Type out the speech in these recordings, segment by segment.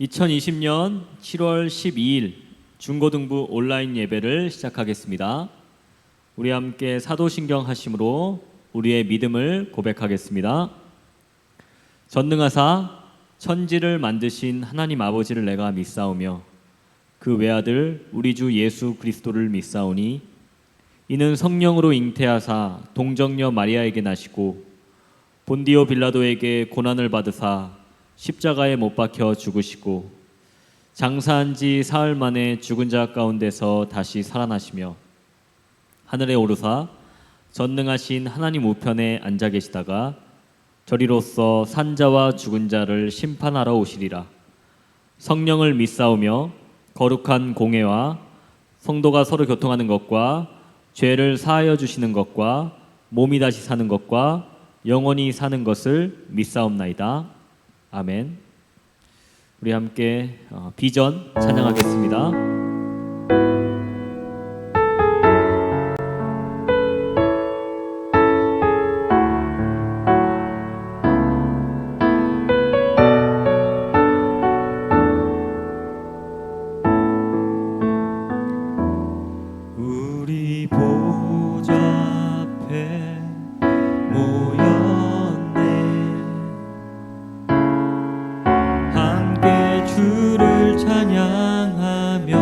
2020년 7월 12일 중고등부 온라인 예배를 시작하겠습니다. 우리 함께 사도신경 하심으로 우리의 믿음을 고백하겠습니다. 전능하사 천지를 만드신 하나님 아버지를 내가 믿사오며 그 외아들 우리 주 예수 그리스도를 믿사오니 이는 성령으로 잉태하사 동정녀 마리아에게 나시고 본디오 빌라도에게 고난을 받으사 십자가에 못 박혀 죽으시고 장사한 지 사흘 만에 죽은 자 가운데서 다시 살아나시며 하늘에 오르사 전능하신 하나님 우편에 앉아 계시다가 저리로서 산자와 죽은 자를 심판하러 오시리라. 성령을 믿사오며 거룩한 공회와 성도가 서로 교통하는 것과 죄를 사하여 주시는 것과 몸이 다시 사는 것과 영원히 사는 것을 믿사옵나이다. 아멘. 우리 함께 비전 찬양하겠습니다. 우리 보좌 앞에 모였네. 함께 주를 찬양하며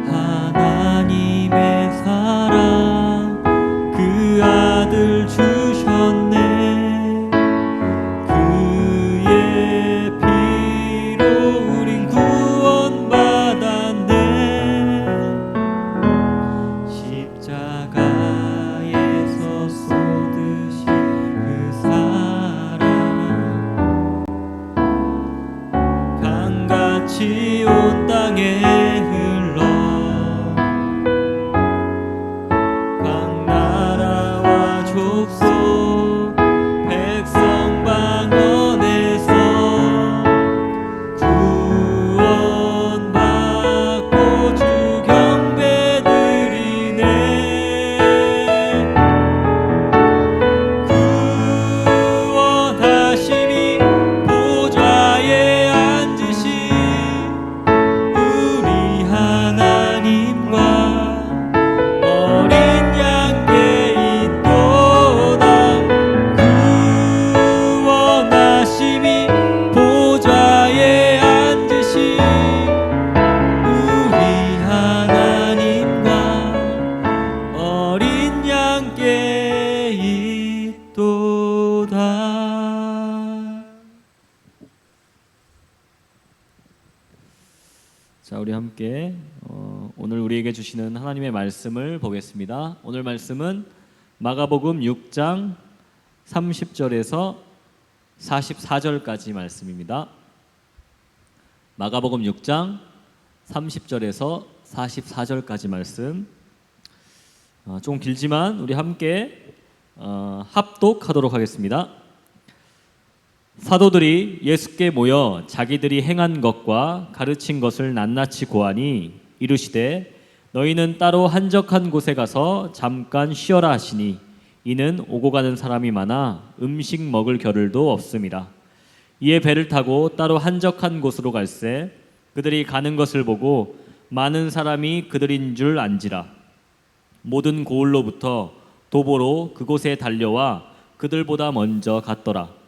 하나님의 사랑 그 아들 주셨네. 그의 피로 우린 구원받았네. 십자가에서 쏟으신 그 사랑 강같이 온 땅에 흘러 각 나라와 족속 백성 방언에서 구원받고 주 경배 드리네. 구원하심이 보좌에 앉으신 우리 하나님과 어린 양께 있도다. 구원하심이 보좌에 앉으신 우리 하나님과 어린 양께 있도다. 자, 우리 함께 오늘 우리에게 주시는 하나님의 말씀을 보겠습니다. 오늘 말씀은 마가복음 6장 30절에서 44절까지 말씀입니다. 마가복음 6장 30절에서 44절까지 말씀. 좀 길지만 우리 함께 합독하도록 하겠습니다. 사도들이 예수께 모여 자기들이 행한 것과 가르친 것을 낱낱이 고하니 이르시되 너희는 따로 한적한 곳에 가서 잠깐 쉬어라 하시니 이는 오고 가는 사람이 많아 음식 먹을 겨를도 없음이라. 이에 배를 타고 따로 한적한 곳으로 갈새 그들이 가는 것을 보고 많은 사람이 그들인 줄 안지라. 모든 고을로부터 도보로 그곳에 달려와 그들보다 먼저 갔더라.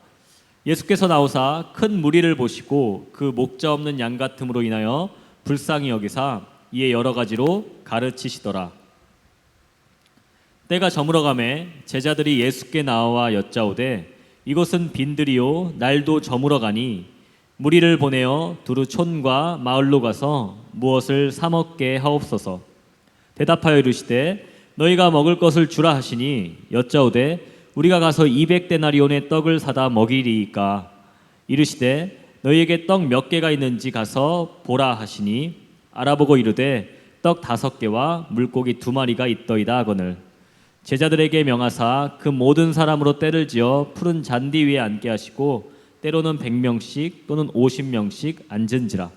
예수께서 나오사 큰 무리를 보시고 그 목자 없는 양 같음으로 인하여 불쌍히 여기사 이에 여러 가지로 가르치시더라. 때가 저물어 가매 제자들이 예수께 나와 여짜오되 이곳은 빈들이요 날도 저물어 가니 무리를 보내어 두루 촌과 마을로 가서 무엇을 사 먹게 하옵소서. 대답하여 이르시되 너희가 먹을 것을 주라 하시니 여짜오되 우리가 가서 200데나리온의 떡을 사다 먹이리이까. 이르시되 너희에게 떡 몇 개가 있는지 가서 보라 하시니 알아보고 이르되 떡 5개와 물고기 2마리가 있더이다 하거늘. 제자들에게 명하사 그 모든 사람으로 때를 지어 푸른 잔디 위에 앉게 하시고 때로는 100명씩 또는 50명씩 앉은지라.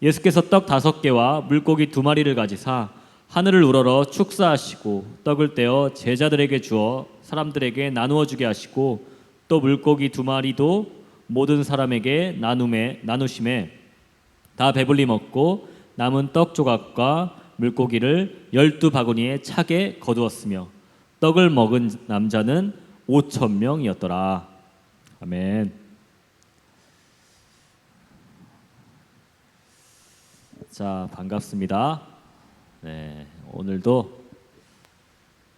예수께서 떡 5개와 물고기 2마리를 가지사 하늘을 우러러 축사하시고 떡을 떼어 제자들에게 주어 사람들에게 나누어 주게 하시고 또 물고기 2마리도 모든 사람에게 나누심에 다 배불리 먹고 남은 떡 조각과 물고기를 12바구니에 차게 거두었으며 떡을 먹은 남자는 5,000명이었더라. 아멘. 자, 반갑습니다. 네, 오늘도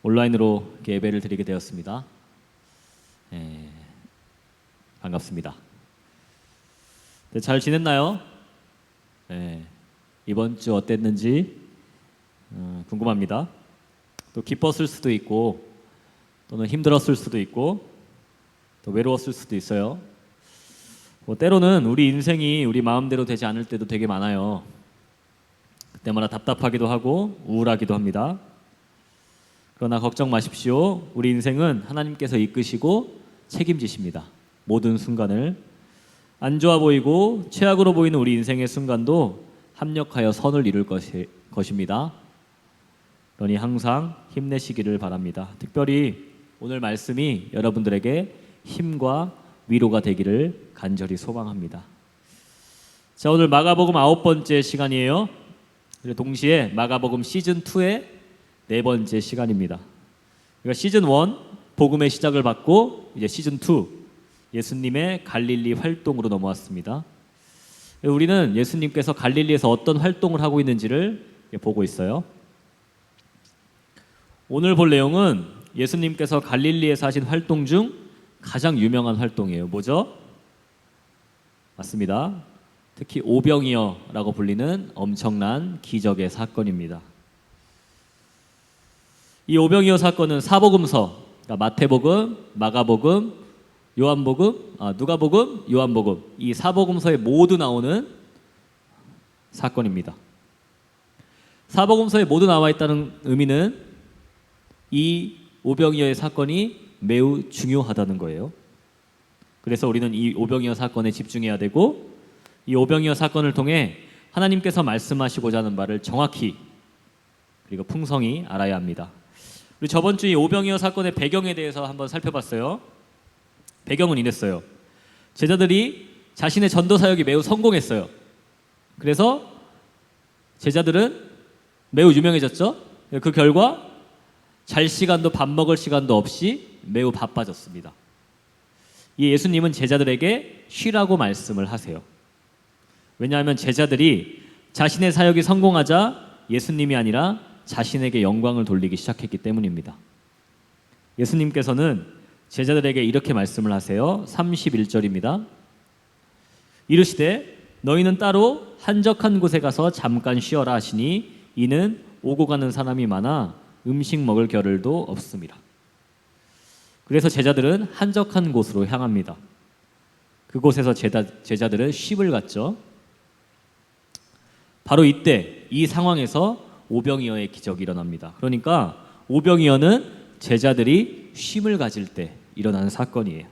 온라인으로 예배를 드리게 되었습니다. 네, 반갑습니다. 네, 잘 지냈나요? 네, 이번 주 어땠는지 궁금합니다. 또 기뻤을 수도 있고 또는 힘들었을 수도 있고 또 외로웠을 수도 있어요. 뭐 때로는 우리 인생이 우리 마음대로 되지 않을 때도 되게 많아요. 그때마다 답답하기도 하고 우울하기도 합니다. 그러나 걱정 마십시오. 우리 인생은 하나님께서 이끄시고 책임지십니다. 모든 순간을. 안 좋아 보이고 최악으로 보이는 우리 인생의 순간도 합력하여 선을 이룰 것입니다. 그러니 항상 힘내시기를 바랍니다. 특별히 오늘 말씀이 여러분들에게 힘과 위로가 되기를 간절히 소망합니다. 자, 오늘 마가복음 9번째 시간이에요. 동시에 마가복음 시즌2의 4번째 시간입니다. 그러니까 시즌1 복음의 시작을 받고 이제 시즌2 예수님의 갈릴리 활동으로 넘어왔습니다. 우리는 예수님께서 갈릴리에서 어떤 활동을 하고 있는지를 보고 있어요. 오늘 볼 내용은 예수님께서 갈릴리에서 하신 활동 중 가장 유명한 활동이에요. 뭐죠? 맞습니다. 특히 오병이어라고 불리는 엄청난 기적의 사건입니다. 이 오병이어 사건은 사복음서, 그러니까 마태복음, 마가복음, 요한복음, 누가복음, 요한복음 이 사복음서에 모두 나오는 사건입니다. 사복음서에 모두 나와 있다는 의미는 이 오병이어의 사건이 매우 중요하다는 거예요. 그래서 우리는 이 오병이어 사건에 집중해야 되고 이 오병이어 사건을 통해 하나님께서 말씀하시고자 하는 바를 정확히 그리고 풍성히 알아야 합니다. 우리 저번 주에 오병이어 사건의 배경에 대해서 한번 살펴봤어요. 배경은 이랬어요. 제자들이 자신의 전도 사역이 매우 성공했어요. 그래서 제자들은 매우 유명해졌죠. 그 결과 잘 시간도 밥 먹을 시간도 없이 매우 바빠졌습니다. 이 예수님은 제자들에게 쉬라고 말씀을 하세요. 왜냐하면 제자들이 자신의 사역이 성공하자 예수님이 아니라 자신에게 영광을 돌리기 시작했기 때문입니다. 예수님께서는 제자들에게 이렇게 말씀을 하세요. 31절입니다. 이르시되 너희는 따로 한적한 곳에 가서 잠깐 쉬어라 하시니 이는 오고 가는 사람이 많아 음식 먹을 겨를도 없습니다. 그래서 제자들은 한적한 곳으로 향합니다. 그곳에서 제자들은 쉼을 갖죠. 바로 이때 이 상황에서 오병이어의 기적이 일어납니다. 그러니까 오병이어는 제자들이 쉼을 가질 때 일어나는 사건이에요.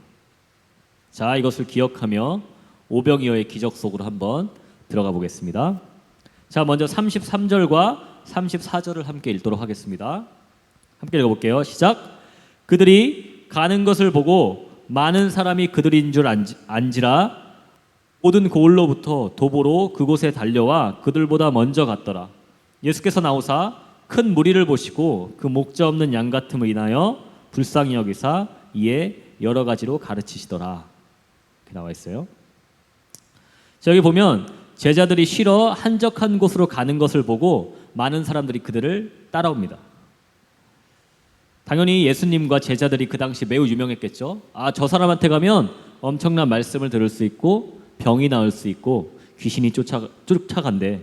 자, 이것을 기억하며 오병이어의 기적 속으로 한번 들어가 보겠습니다. 자, 먼저 33절과 34절을 함께 읽도록 하겠습니다. 함께 읽어볼게요. 시작. 그들이 가는 것을 보고 많은 사람이 그들인 줄 안지라 모든 고을로부터 도보로 그곳에 달려와 그들보다 먼저 갔더라. 예수께서 나오사 큰 무리를 보시고 그 목자 없는 양 같음을 인하여 불쌍히 여기사 이에 여러 가지로 가르치시더라. 이렇게 나와 있어요. 자, 여기 보면 제자들이 쉬러 한적한 곳으로 가는 것을 보고 많은 사람들이 그들을 따라옵니다. 당연히 예수님과 제자들이 그 당시 매우 유명했겠죠. 저 사람한테 가면 엄청난 말씀을 들을 수 있고 병이 나을 수 있고 귀신이 쫓아간대,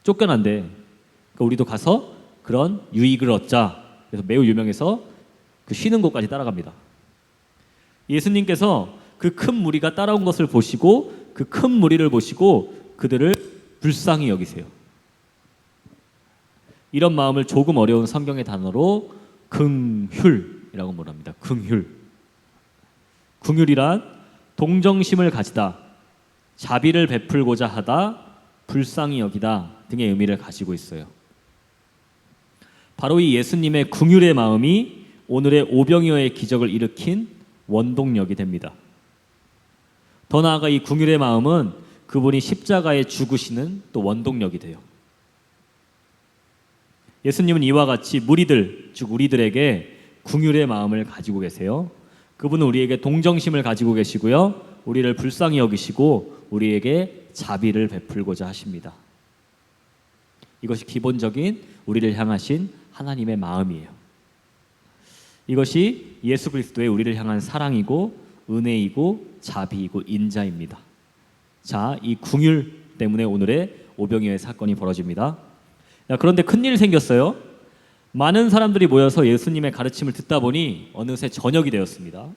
쫓겨난대. 그러니까 우리도 가서 그런 유익을 얻자. 그래서 매우 유명해서 그 쉬는 곳까지 따라갑니다. 예수님께서 그 큰 무리가 따라온 것을 보시고 그 큰 무리를 보시고 그들을 불쌍히 여기세요. 이런 마음을 조금 어려운 성경의 단어로 긍휼이라고 말합니다. 긍휼. 긍휼이란 동정심을 가지다, 자비를 베풀고자 하다, 불쌍히 여기다 등의 의미를 가지고 있어요. 바로 이 예수님의 긍휼의 마음이 오늘의 오병이어의 기적을 일으킨 원동력이 됩니다. 더 나아가 이 궁율의 마음은 그분이 십자가에 죽으시는 또 원동력이 돼요. 예수님은 이와 같이 무리들, 즉 우리들에게 궁율의 마음을 가지고 계세요. 그분은 우리에게 동정심을 가지고 계시고요, 우리를 불쌍히 여기시고 우리에게 자비를 베풀고자 하십니다. 이것이 기본적인 우리를 향하신 하나님의 마음이에요. 이것이 예수 그리스도의 우리를 향한 사랑이고 은혜이고 자비이고 인자입니다. 자, 이 궁율 때문에 오늘의 오병이어의 사건이 벌어집니다. 그런데 큰일이 생겼어요. 많은 사람들이 모여서 예수님의 가르침을 듣다 보니 어느새 저녁이 되었습니다.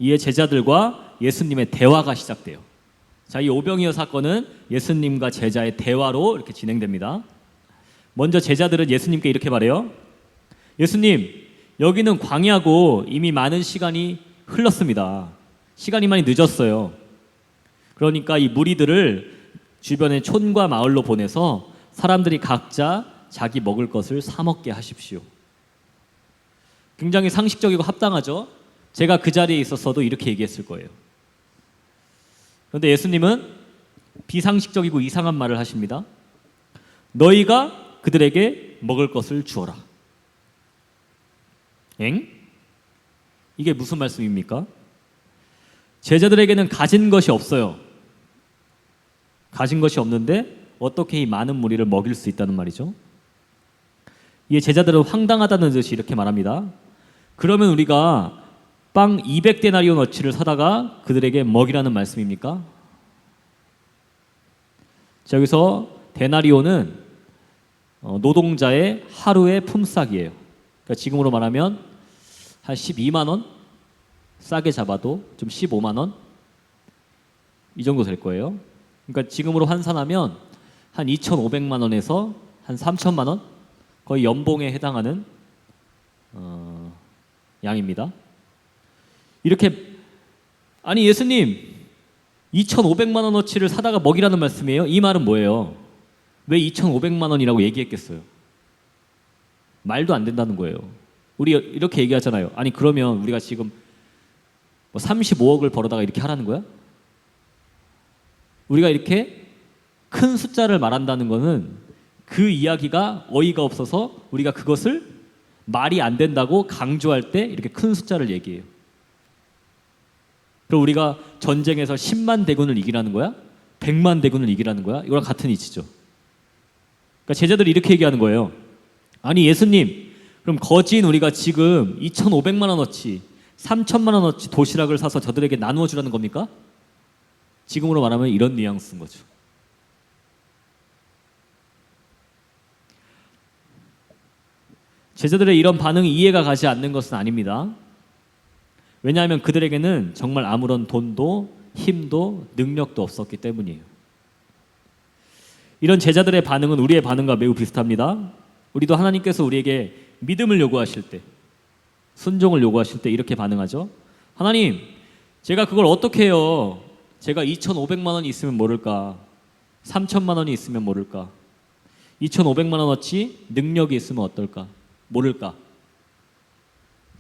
이에 제자들과 예수님의 대화가 시작돼요. 자, 이 오병이어 사건은 예수님과 제자의 대화로 이렇게 진행됩니다. 먼저 제자들은 예수님께 이렇게 말해요. 예수님, 여기는 광야고 이미 많은 시간이 흘렀습니다. 시간이 많이 늦었어요. 그러니까 이 무리들을 주변의 촌과 마을로 보내서 사람들이 각자 자기 먹을 것을 사 먹게 하십시오. 굉장히 상식적이고 합당하죠. 제가 그 자리에 있었어도 이렇게 얘기했을 거예요. 그런데 예수님은 비상식적이고 이상한 말을 하십니다. 너희가 그들에게 먹을 것을 주어라. 이게 무슨 말씀입니까? 제자들에게는 가진 것이 없어요. 가진 것이 없는데 어떻게 이 많은 무리를 먹일 수 있다는 말이죠. 이에 제자들은 황당하다는 듯이 이렇게 말합니다. 그러면 우리가 빵 200데나리온어치를 사다가 그들에게 먹이라는 말씀입니까? 자, 여기서 데나리온은 노동자의 하루의 품삯이에요. 그러니까 지금으로 말하면 한 12만 원? 싸게 잡아도 좀 15만 원? 이 정도 될 거예요. 그러니까 지금으로 환산하면 한 2,500만 원에서 한 3천만 원? 거의 연봉에 해당하는 양입니다. 이렇게, 아니 예수님 2,500만 원어치를 사다가 먹이라는 말씀이에요? 이 말은 뭐예요? 왜 2,500만 원이라고 얘기했겠어요? 말도 안 된다는 거예요. 우리 이렇게 얘기하잖아요. 아니 그러면 우리가 지금 35억을 벌어다가 이렇게 하라는 거야? 우리가 이렇게 큰 숫자를 말한다는 거는 그 이야기가 어이가 없어서 우리가 그것을 말이 안 된다고 강조할 때 이렇게 큰 숫자를 얘기해요. 그럼 우리가 전쟁에서 10만 대군을 이기라는 거야? 100만 대군을 이기라는 거야? 이거랑 같은 이치죠. 그러니까 제자들이 이렇게 얘기하는 거예요. 아니 예수님, 그럼 거진 우리가 지금 2,500만 원어치, 3천만 원어치 도시락을 사서 저들에게 나누어 주라는 겁니까? 지금으로 말하면 이런 뉘앙스인 거죠. 제자들의 이런 반응이 이해가 가지 않는 것은 아닙니다. 왜냐하면 그들에게는 정말 아무런 돈도 힘도 능력도 없었기 때문이에요. 이런 제자들의 반응은 우리의 반응과 매우 비슷합니다. 우리도 하나님께서 우리에게 믿음을 요구하실 때, 순종을 요구하실 때 이렇게 반응하죠. 하나님, 제가 그걸 어떻게 해요? 제가 2,500만 원이 있으면 모를까? 3천만 원이 있으면 모를까? 2,500만 원어치 능력이 있으면 어떨까? 모를까?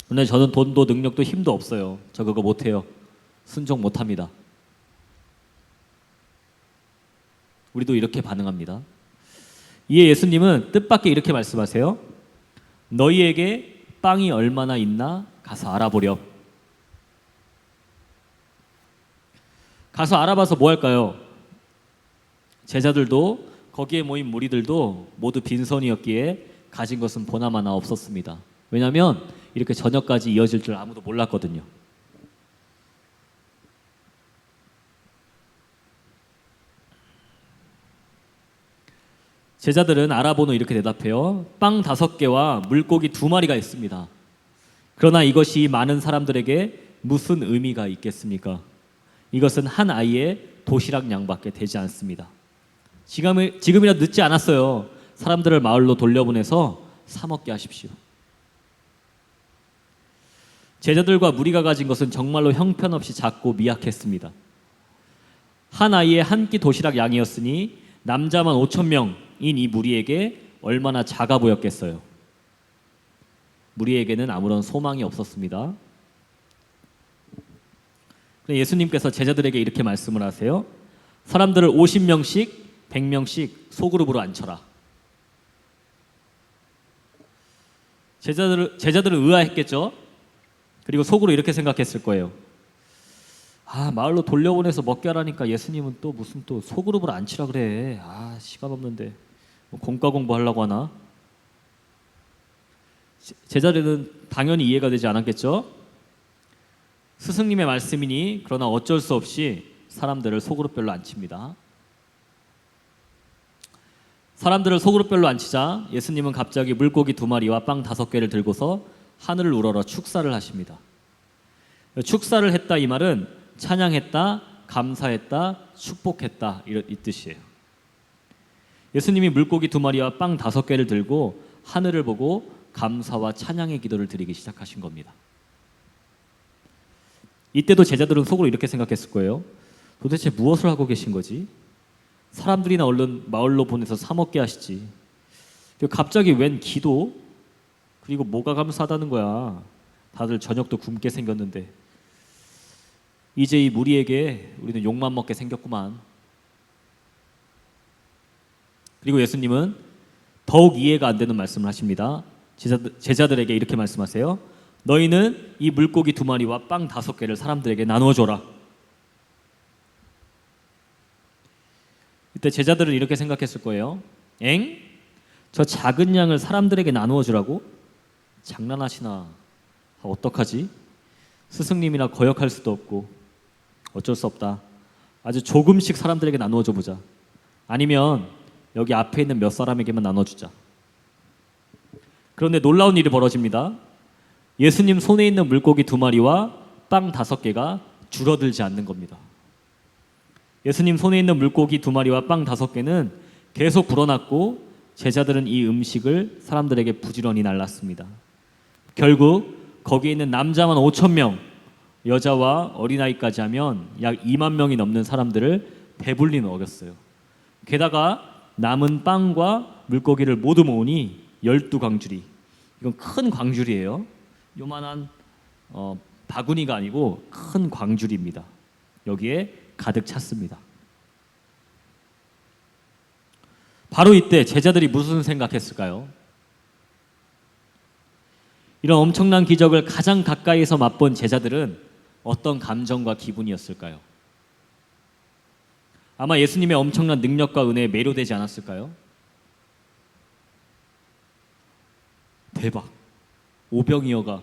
근데 저는 돈도 능력도 힘도 없어요. 저 그거 못해요. 순종 못합니다. 우리도 이렇게 반응합니다. 이에 예수님은 뜻밖의 이렇게 말씀하세요. 너희에게 빵이 얼마나 있나 가서 알아보렴. 가서 알아봐서 뭐 할까요? 제자들도 거기에 모인 무리들도 모두 빈손이었기에 가진 것은 보나마나 없었습니다. 왜냐하면 이렇게 저녁까지 이어질 줄 아무도 몰랐거든요. 제자들은 알아보는 이렇게 대답해요. 빵 5개와 물고기 2마리가 있습니다. 그러나 이것이 많은 사람들에게 무슨 의미가 있겠습니까? 이것은 한 아이의 도시락 양밖에 되지 않습니다. 지금이라도 늦지 않았어요. 사람들을 마을로 돌려보내서 사 먹게 하십시오. 제자들과 무리가 가진 것은 정말로 형편없이 작고 미약했습니다. 한 아이의 한 끼 도시락 양이었으니 남자만 5,000명인 이 무리에게 얼마나 작아 보였겠어요. 무리에게는 아무런 소망이 없었습니다. 근데 예수님께서 제자들에게 이렇게 말씀을 하세요. 사람들을 50명씩 100명씩 소그룹으로 앉혀라. 제자들은 의아했겠죠. 그리고 속으로 이렇게 생각했을 거예요. 마을로 돌려보내서 먹게 하라니까 예수님은 또 무슨 또 소그룹으로 앉히라 그래. 시간 없는데 뭐 공과 공부하려고 하나. 제자들은 당연히 이해가 되지 않았겠죠. 스승님의 말씀이니 그러나 어쩔 수 없이 사람들을 소그룹별로 앉힙니다. 사람들을 소그룹별로 앉히자 예수님은 갑자기 물고기 2마리와 빵 5개를 들고서 하늘을 우러러 축사를 하십니다. 축사를 했다 이 말은 찬양했다, 감사했다, 축복했다 이 뜻이에요. 예수님이 물고기 2마리와 빵 5개를 들고 하늘을 보고 감사와 찬양의 기도를 드리기 시작하신 겁니다. 이때도 제자들은 속으로 이렇게 생각했을 거예요. 도대체 무엇을 하고 계신 거지? 사람들이나 얼른 마을로 보내서 사 먹게 하시지. 갑자기 웬 기도? 그리고 뭐가 감사하다는 거야. 다들 저녁도 굶게 생겼는데 이제 이 무리에게 우리는 욕만 먹게 생겼구만. 그리고 예수님은 더욱 이해가 안 되는 말씀을 하십니다. 제자들에게 이렇게 말씀하세요. 너희는 이 물고기 2마리와 빵 5개를 사람들에게 나누어줘라. 이때 제자들은 이렇게 생각했을 거예요. 엥? 저 작은 양을 사람들에게 나누어주라고? 장난하시나? 어떡하지? 스승님이나 거역할 수도 없고 어쩔 수 없다. 아주 조금씩 사람들에게 나누어줘 보자. 아니면 여기 앞에 있는 몇 사람에게만 나눠주자. 그런데 놀라운 일이 벌어집니다. 예수님 손에 있는 물고기 2마리와 빵 5개가 줄어들지 않는 겁니다. 예수님 손에 있는 물고기 2마리와 빵 5개는 계속 불어났고 제자들은 이 음식을 사람들에게 부지런히 날랐습니다. 결국 거기에 있는 남자만 5,000명, 여자와 어린아이까지 하면 약 2만 명이 넘는 사람들을 배불리 먹였어요. 게다가 남은 빵과 물고기를 모두 모으니 12광주리. 이건 큰 광주리예요. 요만한 바구니가 아니고 큰 광주리입니다. 여기에 가득 찼습니다. 바로 이때 제자들이 무슨 생각했을까요? 이런 엄청난 기적을 가장 가까이서 맛본 제자들은 어떤 감정과 기분이었을까요? 아마 예수님의 엄청난 능력과 은혜에 매료되지 않았을까요? 대박! 오병이어가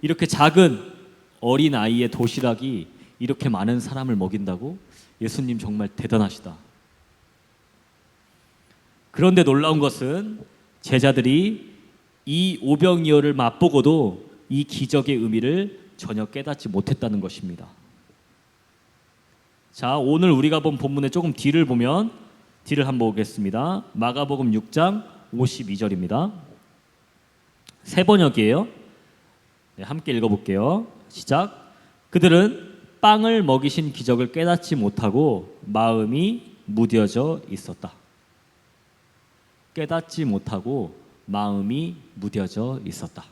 이렇게 작은 어린 아이의 도시락이 이렇게 많은 사람을 먹인다고? 예수님 정말 대단하시다. 그런데 놀라운 것은 제자들이 이 오병이어를 맛보고도 이 기적의 의미를 전혀 깨닫지 못했다는 것입니다. 자, 오늘 우리가 본 본문의 조금 뒤를 보면 뒤를 한번 보겠습니다. 마가복음 6장 52절입니다. 새 번역이에요. 네, 함께 읽어볼게요. 시작. 그들은 빵을 먹이신 기적을 깨닫지 못하고 마음이 무뎌져 있었다. 깨닫지 못하고 마음이 무뎌져 있었다.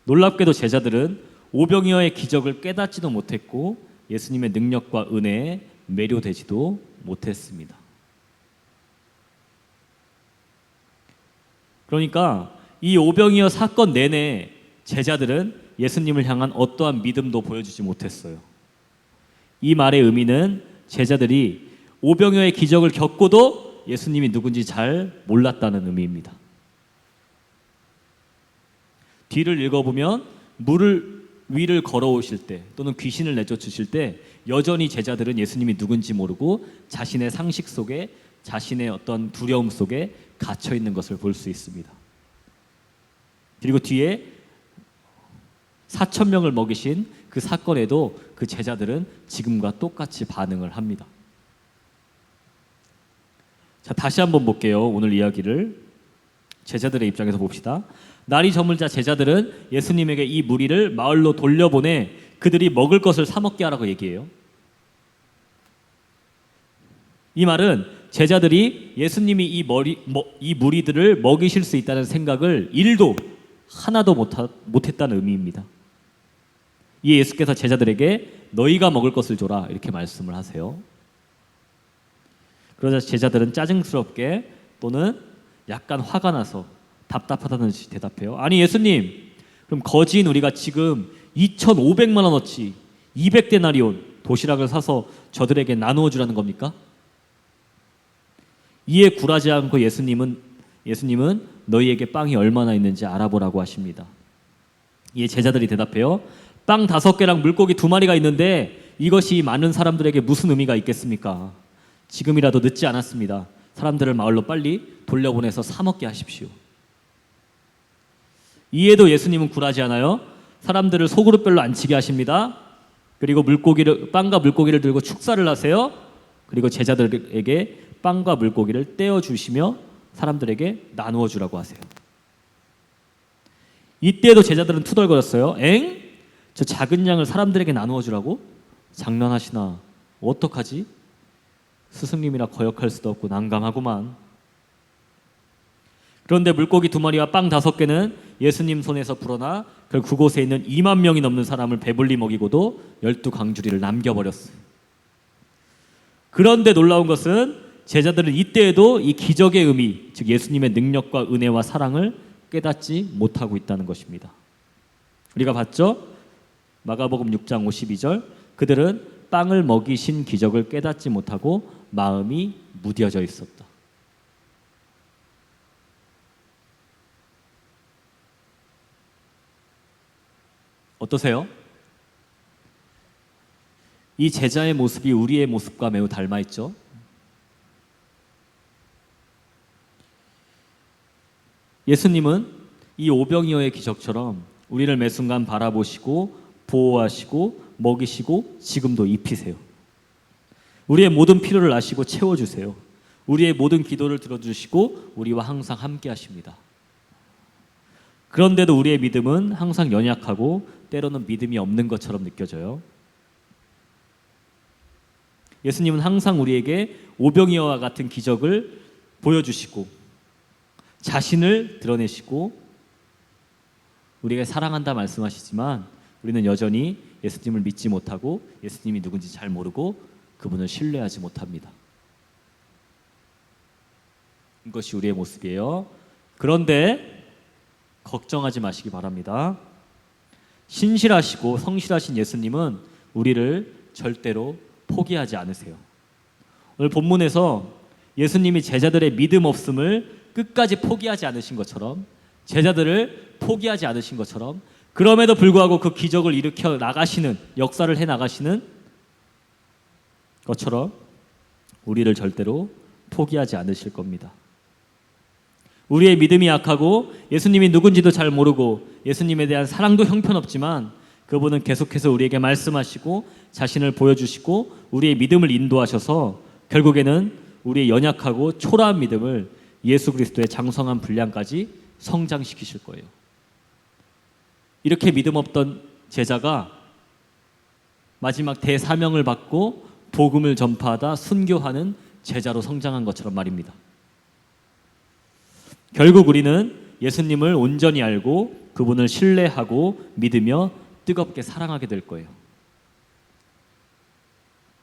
놀랍게도 제자들은 오병이어의 기적을 깨닫지도 못했고 예수님의 능력과 은혜에 매료되지도 못했습니다. 그러니까 이 오병이어 사건 내내 제자들은 예수님을 향한 어떠한 믿음도 보여주지 못했어요. 이 말의 의미는 제자들이 오병이어의 기적을 겪고도 예수님이 누군지 잘 몰랐다는 의미입니다. 뒤를 읽어보면 물을 위를 걸어오실 때 또는 귀신을 내쫓으실 때 여전히 제자들은 예수님이 누군지 모르고 자신의 상식 속에 자신의 어떤 두려움 속에 갇혀 있는 것을 볼 수 있습니다. 그리고 뒤에 4,000명을 먹이신 그 사건에도 그 제자들은 지금과 똑같이 반응을 합니다. 자, 다시 한번 볼게요. 오늘 이야기를 제자들의 입장에서 봅시다. 날이 저물자 제자들은 예수님에게 이 무리를 마을로 돌려보내 그들이 먹을 것을 사 먹게 하라고 얘기해요. 이 말은 제자들이 예수님이 이 무리들을 먹이실 수 있다는 생각을 하나도 못했다는 의미입니다. 이 예수께서 제자들에게 너희가 먹을 것을 줘라 이렇게 말씀을 하세요. 그러자 제자들은 짜증스럽게 또는 약간 화가 나서 답답하다는 듯이 대답해요. 아니 예수님, 그럼 거지인 우리가 지금 2,500만 원어치 200데나리온 도시락을 사서 저들에게 나누어 주라는 겁니까? 이에 굴하지 않고 예수님은 너희에게 빵이 얼마나 있는지 알아보라고 하십니다. 이에 제자들이 대답해요. 빵 5개랑 물고기 2마리가 있는데 이것이 많은 사람들에게 무슨 의미가 있겠습니까? 지금이라도 늦지 않았습니다. 사람들을 마을로 빨리 돌려보내서 사 먹게 하십시오. 이에도 예수님은 굴하지 않아요. 사람들을 소그룹별로 앉히게 하십니다. 그리고 빵과 물고기를 들고 축사를 하세요. 그리고 제자들에게 빵과 물고기를 떼어 주시며 사람들에게 나누어 주라고 하세요. 이때도 제자들은 투덜거렸어요. 엥? 저 작은 양을 사람들에게 나누어 주라고? 장난하시나? 어떡하지? 스승님이라 거역할 수도 없고 난감하구만. 그런데 물고기 2마리와 빵 5개는 예수님 손에서 불어나 그곳에 있는 2만 명이 넘는 사람을 배불리 먹이고도 12광주리를 남겨버렸어요. 그런데 놀라운 것은 제자들은 이때에도 이 기적의 의미, 즉 예수님의 능력과 은혜와 사랑을 깨닫지 못하고 있다는 것입니다. 우리가 봤죠? 마가복음 6장 52절, 그들은 빵을 먹이신 기적을 깨닫지 못하고 마음이 무뎌져 있었다. 어떠세요? 이 제자의 모습이 우리의 모습과 매우 닮아 있죠? 예수님은 이 오병이어의 기적처럼 우리를 매 순간 바라보시고 보호하시고 먹이시고 지금도 입히세요. 우리의 모든 필요를 아시고 채워주세요. 우리의 모든 기도를 들어주시고 우리와 항상 함께 하십니다. 그런데도 우리의 믿음은 항상 연약하고 때로는 믿음이 없는 것처럼 느껴져요. 예수님은 항상 우리에게 오병이어와 같은 기적을 보여주시고 자신을 드러내시고 우리가 사랑한다 말씀하시지만 우리는 여전히 예수님을 믿지 못하고 예수님이 누군지 잘 모르고 그분을 신뢰하지 못합니다. 이것이 우리의 모습이에요. 그런데 걱정하지 마시기 바랍니다. 신실하시고 성실하신 예수님은 우리를 절대로 포기하지 않으세요. 오늘 본문에서 예수님이 제자들의 믿음 없음을 끝까지 포기하지 않으신 것처럼, 제자들을 포기하지 않으신 것처럼, 그럼에도 불구하고 그 기적을 일으켜 나가시는, 역사를 해 나가시는 것처럼 우리를 절대로 포기하지 않으실 겁니다. 우리의 믿음이 약하고 예수님이 누군지도 잘 모르고 예수님에 대한 사랑도 형편없지만 그분은 계속해서 우리에게 말씀하시고 자신을 보여주시고 우리의 믿음을 인도하셔서 결국에는 우리의 연약하고 초라한 믿음을 예수 그리스도의 장성한 분량까지 성장시키실 거예요. 이렇게 믿음 없던 제자가 마지막 대사명을 받고 복음을 전파하다 순교하는 제자로 성장한 것처럼 말입니다. 결국 우리는 예수님을 온전히 알고 그분을 신뢰하고 믿으며 뜨겁게 사랑하게 될 거예요.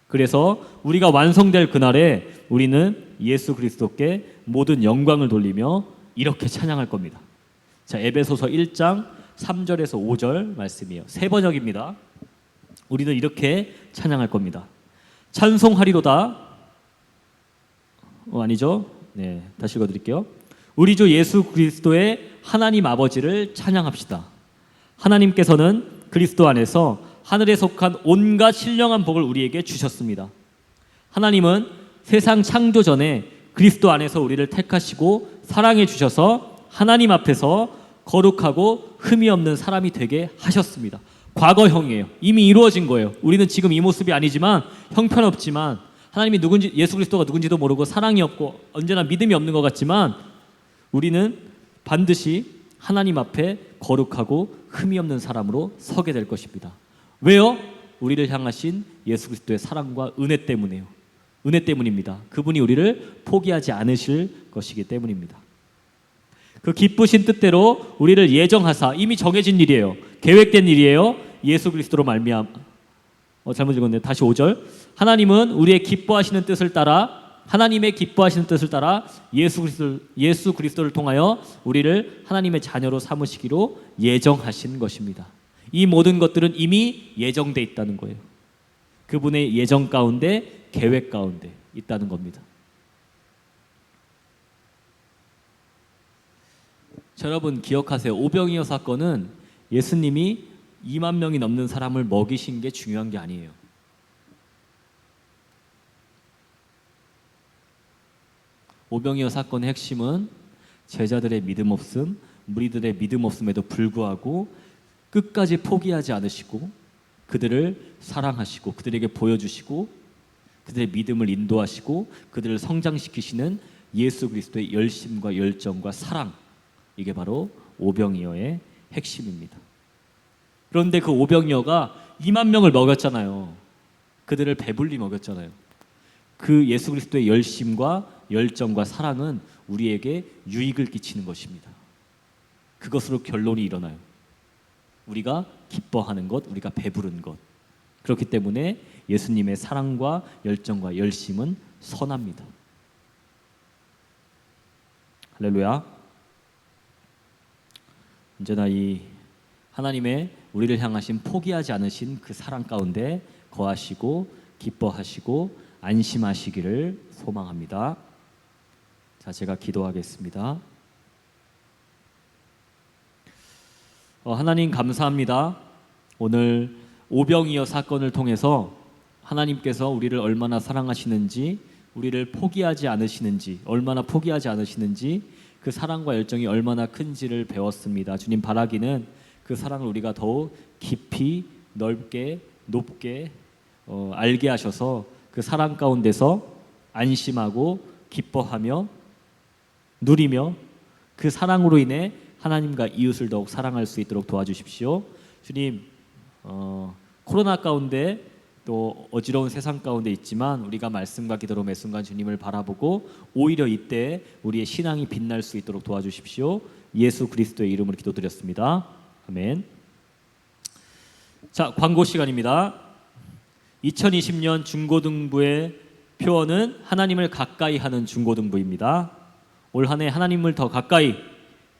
그래서 우리가 완성될 그날에 우리는 예수 그리스도께 모든 영광을 돌리며 이렇게 찬양할 겁니다. 자, 에베소서 1장 3절에서 5절 말씀이에요. 세 번역입니다. 우리는 이렇게 찬양할 겁니다. 찬송하리로다. 아니죠? 네, 다시 읽어드릴게요. 우리 주 예수 그리스도의 하나님 아버지를 찬양합시다. 하나님께서는 그리스도 안에서 하늘에 속한 온갖 신령한 복을 우리에게 주셨습니다. 하나님은 세상 창조 전에 그리스도 안에서 우리를 택하시고 사랑해 주셔서 하나님 앞에서 거룩하고 흠이 없는 사람이 되게 하셨습니다. 과거형이에요. 이미 이루어진 거예요. 우리는 지금 이 모습이 아니지만 형편없지만 하나님이 누군지, 예수 그리스도가 누군지도 모르고 사랑이 없고 언제나 믿음이 없는 것 같지만 우리는 반드시 하나님 앞에 거룩하고 흠이 없는 사람으로 서게 될 것입니다. 왜요? 우리를 향하신 예수 그리스도의 사랑과 은혜 때문이에요. 은혜 때문입니다. 그분이 우리를 포기하지 않으실 것이기 때문입니다. 그 기쁘신 뜻대로 우리를 예정하사, 이미 정해진 일이에요. 계획된 일이에요. 예수 그리스도로 말미암아 잘못 읽었네. 다시 5절. 하나님은 우리의 기뻐하시는 뜻을 따라 하나님의 기뻐하시는 뜻을 따라 예수 그리스도를 통하여 우리를 하나님의 자녀로 삼으시기로 예정하신 것입니다. 이 모든 것들은 이미 예정돼 있다는 거예요. 그분의 예정 가운데, 계획 가운데 있다는 겁니다. 자, 여러분 기억하세요. 오병이어 사건은 예수님이 2만 명이 넘는 사람을 먹이신 게 중요한 게 아니에요. 오병이어 사건의 핵심은 제자들의 믿음 없음, 무리들의 믿음 없음에도 불구하고 끝까지 포기하지 않으시고 그들을 사랑하시고 그들에게 보여주시고 그들의 믿음을 인도하시고 그들을 성장시키시는 예수 그리스도의 열심과 열정과 사랑, 이게 바로 오병이어의 핵심입니다. 그런데 그 오병이어가 2만 명을 먹였잖아요. 그들을 배불리 먹였잖아요. 그 예수 그리스도의 열심과 열정과 사랑은 우리에게 유익을 끼치는 것입니다. 그것으로 결론이 일어나요. 우리가 기뻐하는 것, 우리가 배부른 것. 그렇기 때문에 예수님의 사랑과 열정과 열심은 선합니다. 할렐루야. 언제나 이 하나님의 우리를 향하신 포기하지 않으신 그 사랑 가운데 거하시고 기뻐하시고 안심하시기를 소망합니다. 자, 제가 기도하겠습니다. 하나님 감사합니다. 오늘 오병이어 사건을 통해서 하나님께서 우리를 얼마나 사랑하시는지, 우리를 포기하지 않으시는지, 얼마나 포기하지 않으시는지, 그 사랑과 열정이 얼마나 큰지를 배웠습니다. 주님, 바라기는 그 사랑을 우리가 더욱 깊이 넓게 높게 알게 하셔서 그 사랑 가운데서 안심하고 기뻐하며 누리며 그 사랑으로 인해 하나님과 이웃을 더욱 사랑할 수 있도록 도와주십시오. 주님, 코로나 가운데 또 어지러운 세상 가운데 있지만 우리가 말씀과 기도로 매 순간 주님을 바라보고 오히려 이때 우리의 신앙이 빛날 수 있도록 도와주십시오. 예수 그리스도의 이름으로 기도드렸습니다. 아멘. 자, 광고 시간입니다. 2020년 중고등부의 표어는 하나님을 가까이 하는 중고등부입니다. 올 한 해 하나님을 더 가까이,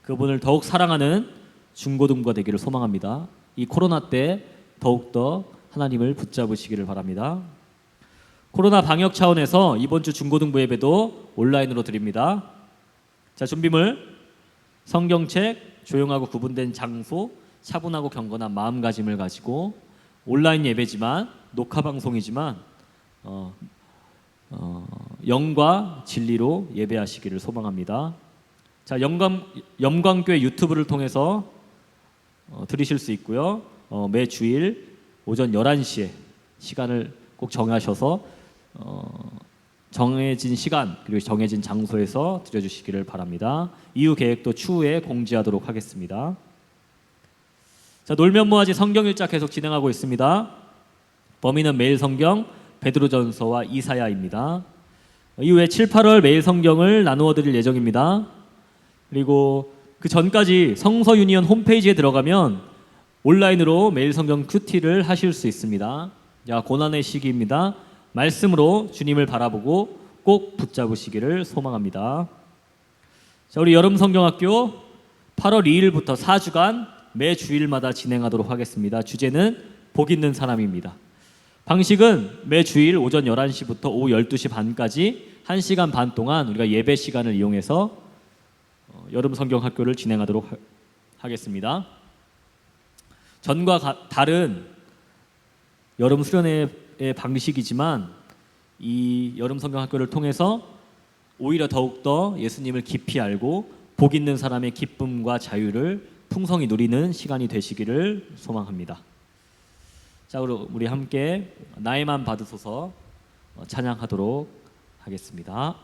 그분을 더욱 사랑하는 중고등부가 되기를 소망합니다. 이 코로나 때 더욱더 하나님을 붙잡으시기를 바랍니다. 코로나 방역 차원에서 이번 주 중고등부 예배도 온라인으로 드립니다. 자, 준비물, 성경책, 조용하고 구분된 장소, 차분하고 경건한 마음가짐을 가지고 온라인 예배지만 녹화 방송이지만 영과 진리로 예배하시기를 소망합니다. 자, 영광교회 유튜브를 통해서 들으실 수 있고요. 매 주일 오전 11시에 시간을 꼭 정하셔서 정해진 시간 그리고 정해진 장소에서 드려주시기를 바랍니다. 이후 계획도 추후에 공지하도록 하겠습니다. 자, 놀면 뭐하지 성경 일자 계속 진행하고 있습니다. 범위는 매일 성경, 베드로전서와 이사야입니다. 이후에 7, 8월 매일 성경을 나누어 드릴 예정입니다. 그리고 그 전까지 성서 유니언 홈페이지에 들어가면 온라인으로 매일 성경 큐티를 하실 수 있습니다. 야, 고난의 시기입니다. 말씀으로 주님을 바라보고 꼭 붙잡으시기를 소망합니다. 자, 우리 여름 성경학교 8월 2일부터 4주간 매 주일마다 진행하도록 하겠습니다. 주제는 복 있는 사람입니다. 방식은 매 주일 오전 11시부터 오후 12시 반까지 1시간 반 동안 우리가 예배 시간을 이용해서 여름 성경학교를 진행하도록 하겠습니다. 전과 다른 여름 수련회의 방식이지만 이 여름 성경학교를 통해서 오히려 더욱더 예수님을 깊이 알고 복 있는 사람의 기쁨과 자유를 풍성히 누리는 시간이 되시기를 소망합니다. 자, 그럼 우리 함께 나의 맘 받으소서 찬양하도록 하겠습니다.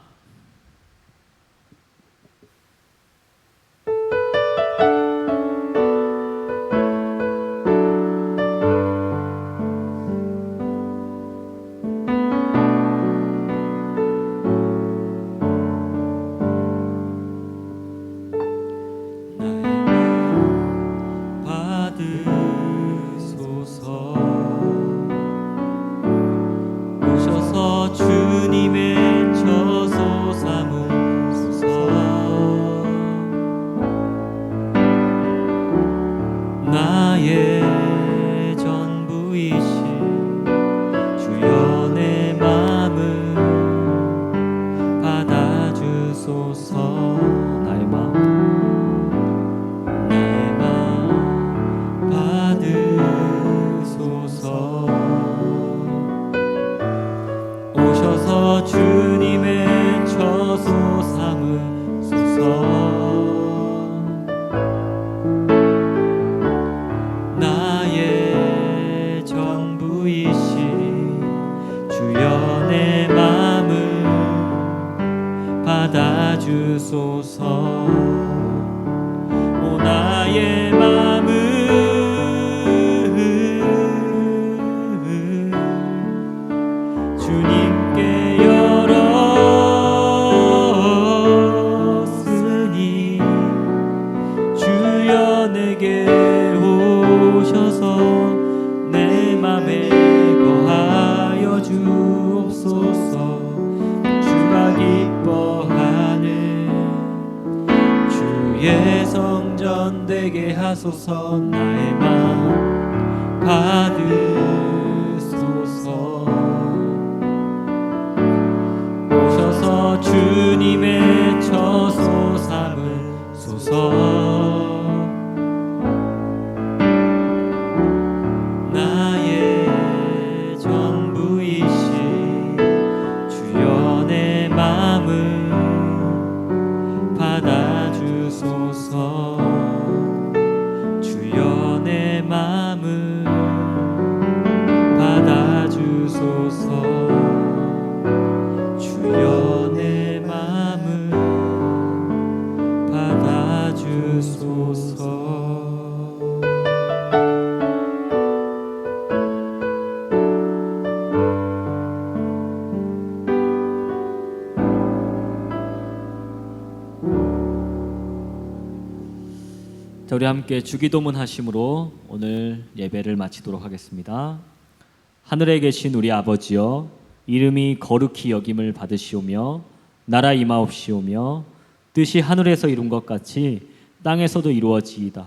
받으소서 전부이신 주여 내 맘을 받아주소서. 오 나의 맘을 주님께 열었으니 주여 내게 오셔서 내 맘에 거하여 주옵소서. 주가 기뻐하는 주의 성전 되게 하소서. 나의 맘 받으소서. 오셔서 주님의 처소 삼으소서. 나의 전부이신 주여 내 맘을 받아주소서. 주여 내 맘을 받아주소서. 주여 내 맘을 받아주소서. 자, 우리 함께 주기도문 하심으로 오늘 예배를 마치도록 하겠습니다. 하늘에 계신 우리 아버지여, 이름이 거룩히 여김을 받으시오며 나라 임하옵시오며 뜻이 하늘에서 이룬 것 같이 땅에서도 이루어지이다.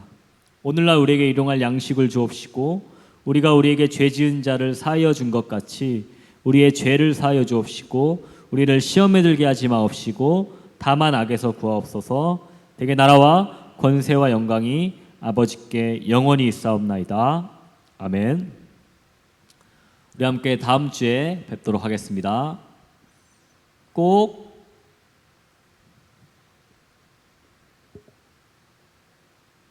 오늘날 우리에게 일용할 양식을 주옵시고 우리가 우리에게 죄 지은 자를 사하여 준 것 같이 우리의 죄를 사하여 주옵시고 우리를 시험에 들게 하지 마옵시고 다만 악에서 구하옵소서. 대개 나라와 권세와 영광이 아버지께 영원히 있사옵나이다. 아멘. 우리 함께 다음 주에 뵙도록 하겠습니다. 꼭